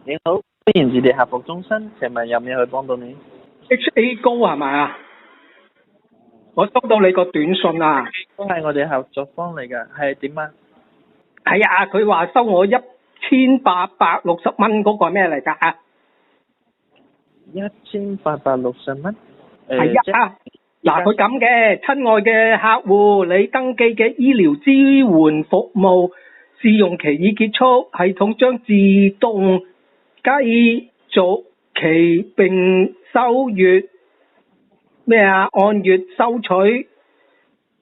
你好，歡迎致電客服中心，請問有咩可以幫到你？ HA 高係咪啊？我收到你個短信啊。都係我哋合作方嚟㗎，係點啊？係啊，佢話收我1860蚊嗰個係咩嚟㗎1860蚊。係啊，嗱佢咁嘅，親愛嘅客戶，你登記嘅醫療支援服務試用期已結束，系統將自動繼續期並收月咩啊？按月收取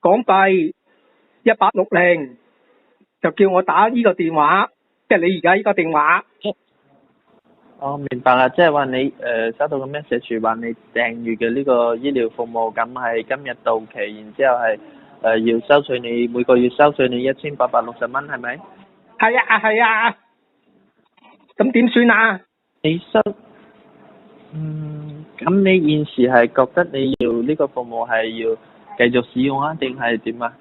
港幣1860，就叫我打呢個電話，即係你而家呢個電話。哦，明白啦，即係話你收到個 message 話你訂閱嘅呢個醫療服務，咁係今日到期，然之後係要收取你每個月收取你1860蚊，係咪？係啊係啊，咁點算啊？你收咁你現時係覺得你要呢個服務係要繼續使用啊，定係點啊？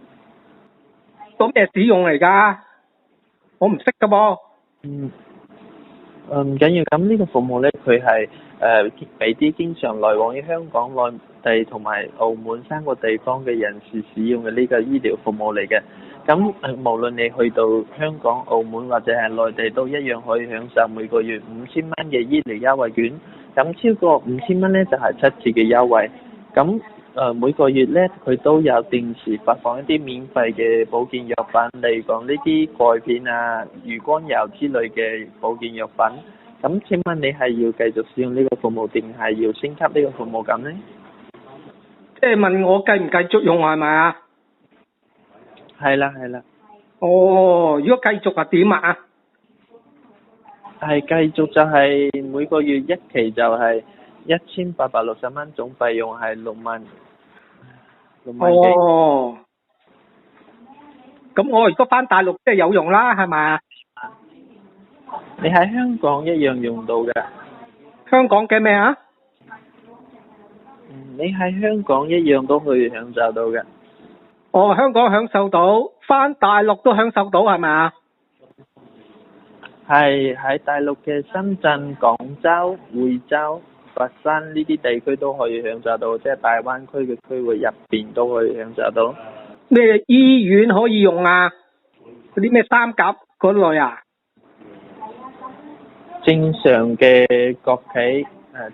個咩使用嚟㗎？我唔識㗎噃。唔緊要，咁呢個服務咧，佢係俾啲經常來往於香港、內地同埋澳門3個地方嘅人士使用嘅呢個醫療服務嚟嘅。咁無論你去到香港、澳門或者係內地，都一樣可以享受每個月5000蚊嘅醫療優惠券。咁超過5000蚊咧，就係7折嘅優惠。咁每個月咧，佢都有定時發放一啲免費嘅保健藥品，例如講呢啲鈣片啊、魚肝油之類嘅保健藥品。咁請問你係要繼續使用呢個服務，定係要升級呢個服務咁呢？即係問我繼唔繼續用係咪啊？係啦，係啦。哦，如果繼續係點啊？係繼續就係每個月一期就係1860蚊，總費用係6萬幾。哦，咁我如果返大陸即係有用啦，係咪啊？你喺香港一樣用到嘅。香港嘅咩啊？你喺香港一樣都可以享受到嘅。哦，香港享受到，返大陸都享受到係咪啊？係喺大陸嘅深圳、廣州、惠州、佛山呢啲地區都可以享受到，即係大灣區嘅區域入邊都可以享受到。咩醫院可以用啊？嗰啲咩三甲嗰類啊？正常嘅國企、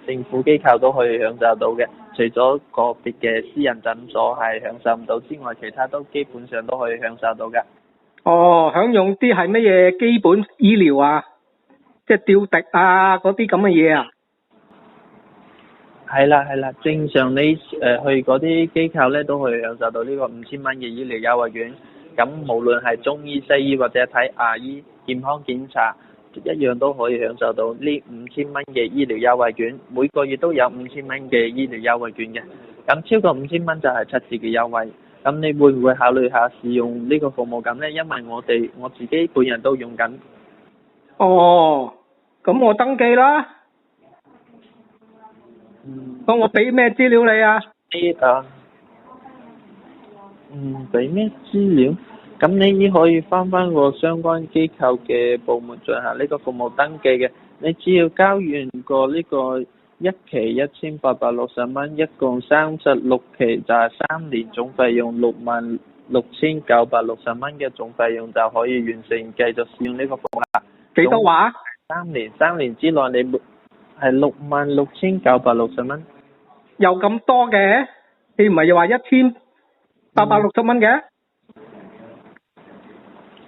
政府機構都可以享受到嘅，除咗個別嘅私人診所係享受唔到之外，其他都基本上都可以享受到嘅。哦，享用啲係乜嘢基本醫療啊？即係吊滴啊嗰啲咁嘅嘢啊？係啦係啦，正常你去嗰啲機構咧都可以享受到呢個5000蚊嘅醫療優惠券。咁無論係中醫、西醫或者睇牙醫、健康檢查，一樣都可以享受到呢5000蚊嘅醫療優惠券。每個月都有5000蚊嘅醫療優惠券嘅。咁超過5000蚊就係7折嘅優惠。咁你會唔會考慮下試用呢個服務咁呢？因為我自己本人都用緊。哦，咁我登記啦。咁我俾咩資料你啊？俾咩資料？咁你可以翻個相關機構嘅部門進行呢個服務登記嘅。你只要交完個呢個一期1860蚊，一共36期就係3年，總費用66960蚊嘅總費用就可以完成繼續使用呢個服務啦。幾多話？3年之內你係66960蚊。有咁多嘅？你唔係又話1860蚊嘅？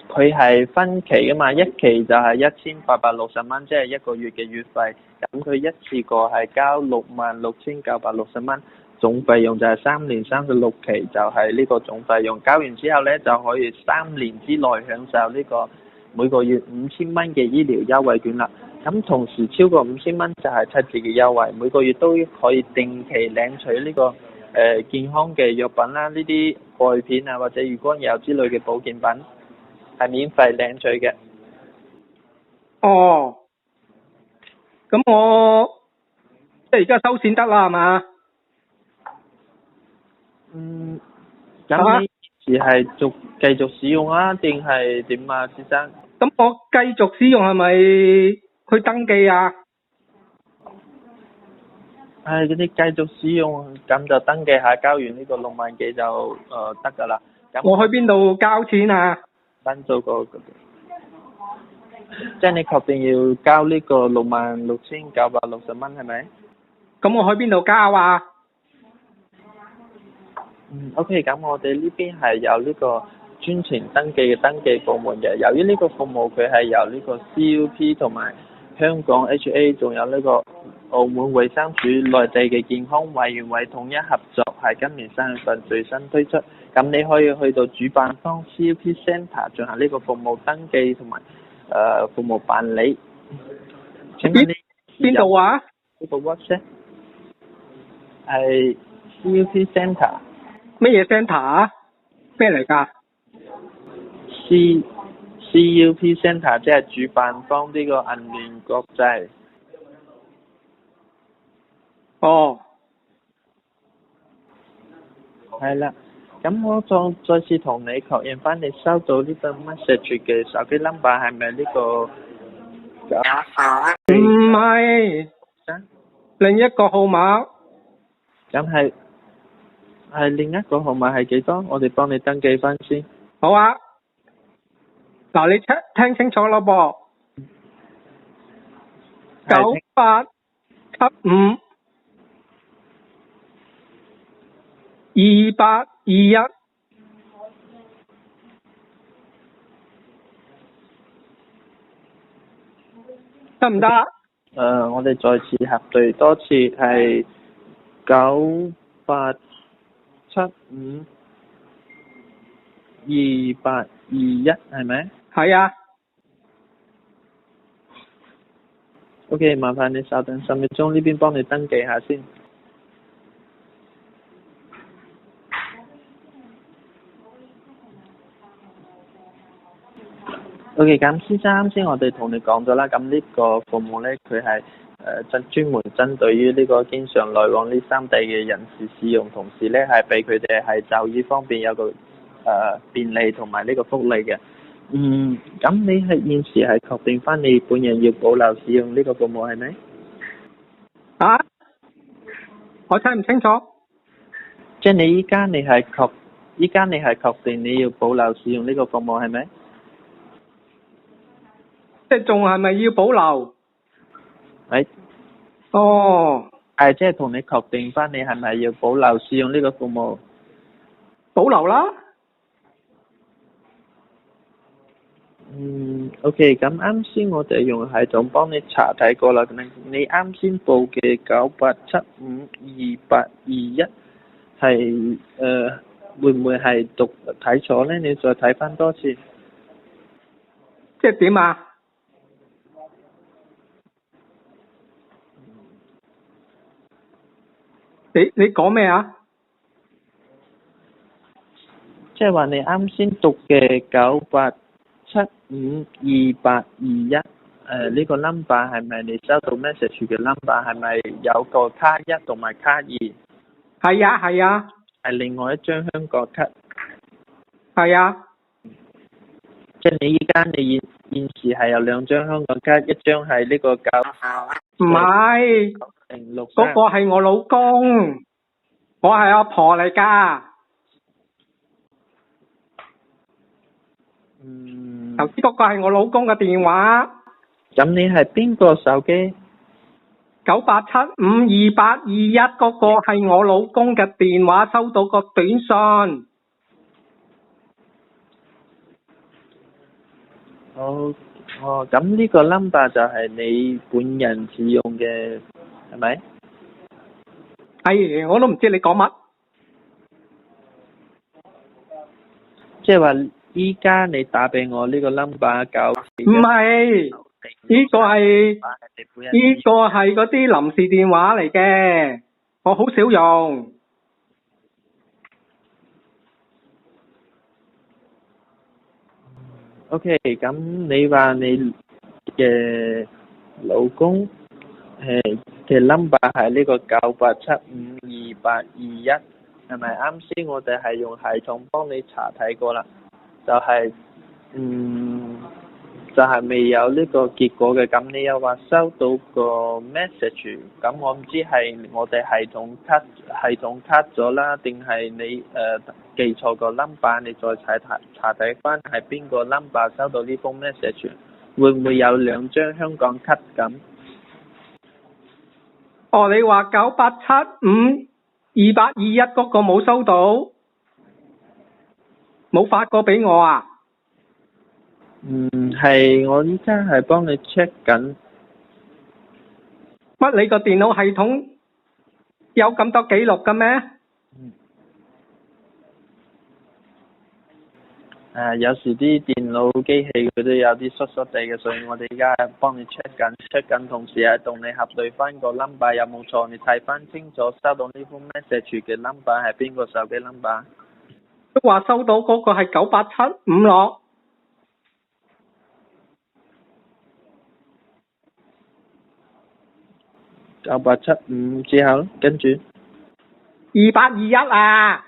佢係分期噶嘛，一期就係1860蚊，即係1個月嘅月費。咁佢一次過係交66960蚊，總費用就係3年36期，就係呢個總費用。交完之後呢，就可以3年之內享受呢個每個月5000蚊嘅醫療優惠券啦。咁同時超過5000蚊就係7折嘅優惠，每個月都可以定期領取呢個健康嘅藥品啦，呢啲鈣片啊或者魚肝油之類嘅保健品係免費領取嘅。哦，咁我即係而家收錢得啦係嘛？咁你是係繼續使用啊，定係點啊，先生？咁我繼續使用係咪佢去登記啊？係嗰啲繼續使用，咁就登記下，交完呢個6萬幾就得㗎啦。咁我去邊度交錢啊？分咗個，即係你確定要交呢個66,960蚊係咪？咁我去邊度交啊？OK，咁我哋呢邊係有呢個專程登記嘅登記部門嘅。由於呢個服務佢係由呢個 CUP 同埋香港 HA 仲有呢個澳門衛生署內地嘅健康委員會統一合作，係今年3月份最新推出。咁你可以去到主辦方 CUP Centre 進行呢個服務登記同埋服務辦理。請問你邊度啊？呢個 WhatsApp 係 CUP Centre。乜嘢 centre 啊？咩嚟㗎？CUP Centre 即係主辦方呢個銀聯國際。哦。係啦，咁我再次同你確認翻，你收到呢個 message 嘅手機 number 係咪呢個？唔係，另一個號碼。咁係另一個號碼係幾多？我哋幫你登記翻先。好啊。嗱，你聽清楚咯噃。9875 2821。得唔得？我哋再次核對多次，係9875 2821係咪？係啊。OK， 麻煩你稍等10秒鐘，呢邊幫你登記下先。OK， 咁先生啱先我哋同你講咗啦，咁呢個服務呢，佢係專門針對於呢個經常來往呢3地嘅人士使用，同時呢係俾佢哋係就醫方面有個便利同埋呢個福利嘅。咁你係現時係確定翻你本人要保留使用呢個服務係咪？啊？我聽唔清楚。即係你依家你係確定你要保留使用呢個服務係咪？即係仲係咪要保留？係。哦。係即係同你確定翻你係咪要保留使用呢個服務？保留啦。OK， 咁啱先我哋用系統幫你查睇過啦，你啱先報嘅9875 2821係會唔會係睇錯咧？你再睇翻多次。即係點啊？你講咩啊？即係話你啱先讀嘅9875 2821呢個 number 係咪你收到 message 嘅 number？ 係咪有個卡1同埋卡2？係啊係啊。係另外一張香港卡。係啊。即係你依家你現時係有2張香港卡，一張係呢個唔係，嗰個係我老公，我係阿婆嚟㗎。頭先嗰個係我老公嘅電話。咁你係邊個手機？9875 2821嗰個係我老公嘅電話，收到個短信。咁呢個 number 就係你本人使用嘅，係咪？我都唔知你講乜。即係話依家你打俾我呢個 number 唔係，呢個係嗰啲臨時電話嚟嘅，我好少用。OK， 咁你話你嘅老公嘅 number 係呢個9875 2821，係咪？啱先我哋係用系統幫你查睇過啦，就係就係未有呢個結果嘅。咁你又話收到個 message，咁我唔知係我哋cut 咗啦，定係你記錯個 number，你再查睇翻係邊個 number 收到呢封 message，會唔會有兩張香港 cut 咁？哦，你話98752821嗰個冇收到，冇發過俾我啊？係我依家係幫你 check 緊。乜你個電腦系統有咁多記錄嘅咩？有時啲電腦機器佢都有啲疏疏地嘅，所以我哋而家幫你 check 緊，同時係同你核對翻個 number 有冇錯，你睇翻清楚收到呢封 message 嘅 number 係邊個手機 number？都話收到嗰個係9875咯。9875之後，跟住2821啊！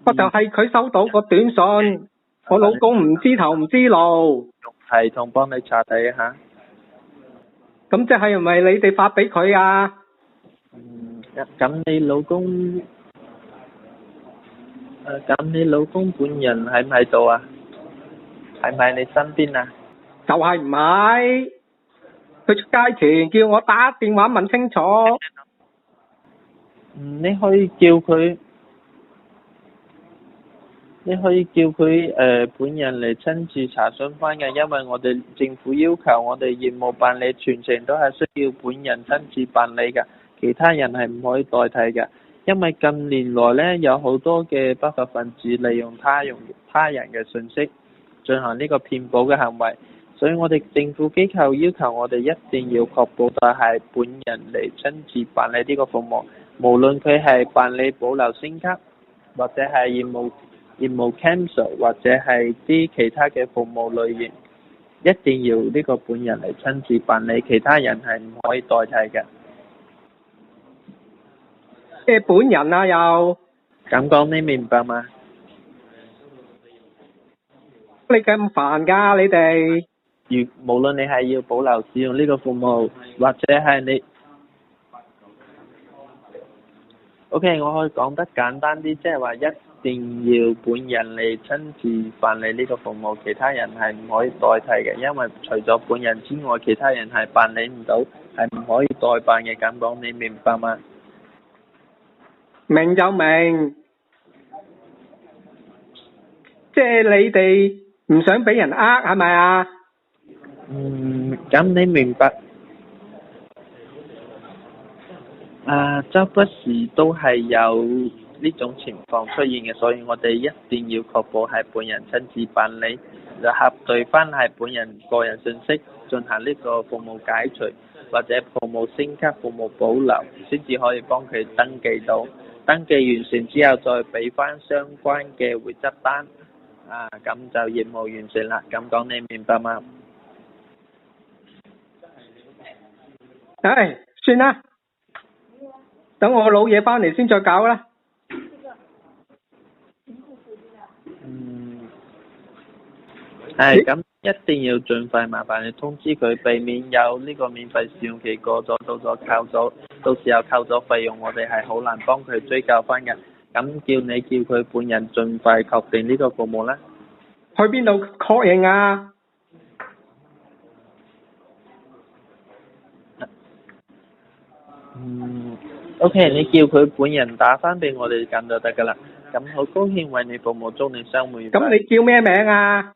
我就係佢收到個短信，我老公唔知頭唔知路。系統幫你查睇一下。咁即係唔係你哋發俾佢啊？咁你老公本人喺唔喺度啊？係唔喺你身邊啊？就係唔係？佢出街前叫我打電話問清楚。你可以叫佢本人嚟親自查詢翻嘅，因為我哋政府要求我哋業務辦理全程都係需要本人親自辦理嘅，其他人係唔可以代替嘅。因為近年來呢，有好多嘅不法分子利用他人嘅信息進行呢個騙保嘅行為，所以我哋政府機構要求我哋一定要確保就係本人嚟親自辦理呢個服務，無論佢係辦理保留升級或者係業務 cancel 或者係啲其他嘅服務類型，一定要呢個本人嚟親自辦理，其他人係唔可以代替嘅。本人啊又咁講你明白嗎？你咁煩㗎你哋？無論你係要保留使用呢個服務，或者係你 OK， 我可以講得簡單啲，即係話一定要本人嚟親自辦理呢個服務，其他人係唔可以代替嘅，因為除咗本人之外，其他人係辦理唔到，係唔可以代辦嘅。咁講你明白嗎？明就明，即係你哋唔想俾人係咪啊？咁你明白？周不時都係有呢種情況出現嘅，所以我哋一定要確保係本人親自辦理，就核對翻係本人個人信息進行呢個服務解除或者服務升級、服務保留，先至可以幫佢登記到。登記完成之後再俾翻相關嘅回執單，咁就業務完成啦。咁講你明白嗎？算啦，等我老嘢翻嚟先再搞啦。咁一定要盡快麻煩你通知佢，避免有呢個免費試用期過咗，到時候扣咗費用，我哋係好難幫佢追究翻嘅。咁叫佢本人盡快確定呢個服務啦。去邊度確認啊？OK， 你叫佢本人打翻俾我哋咁就得噶啦。咁好高興為你服務，祝你生活愉快。咁你叫咩名啊？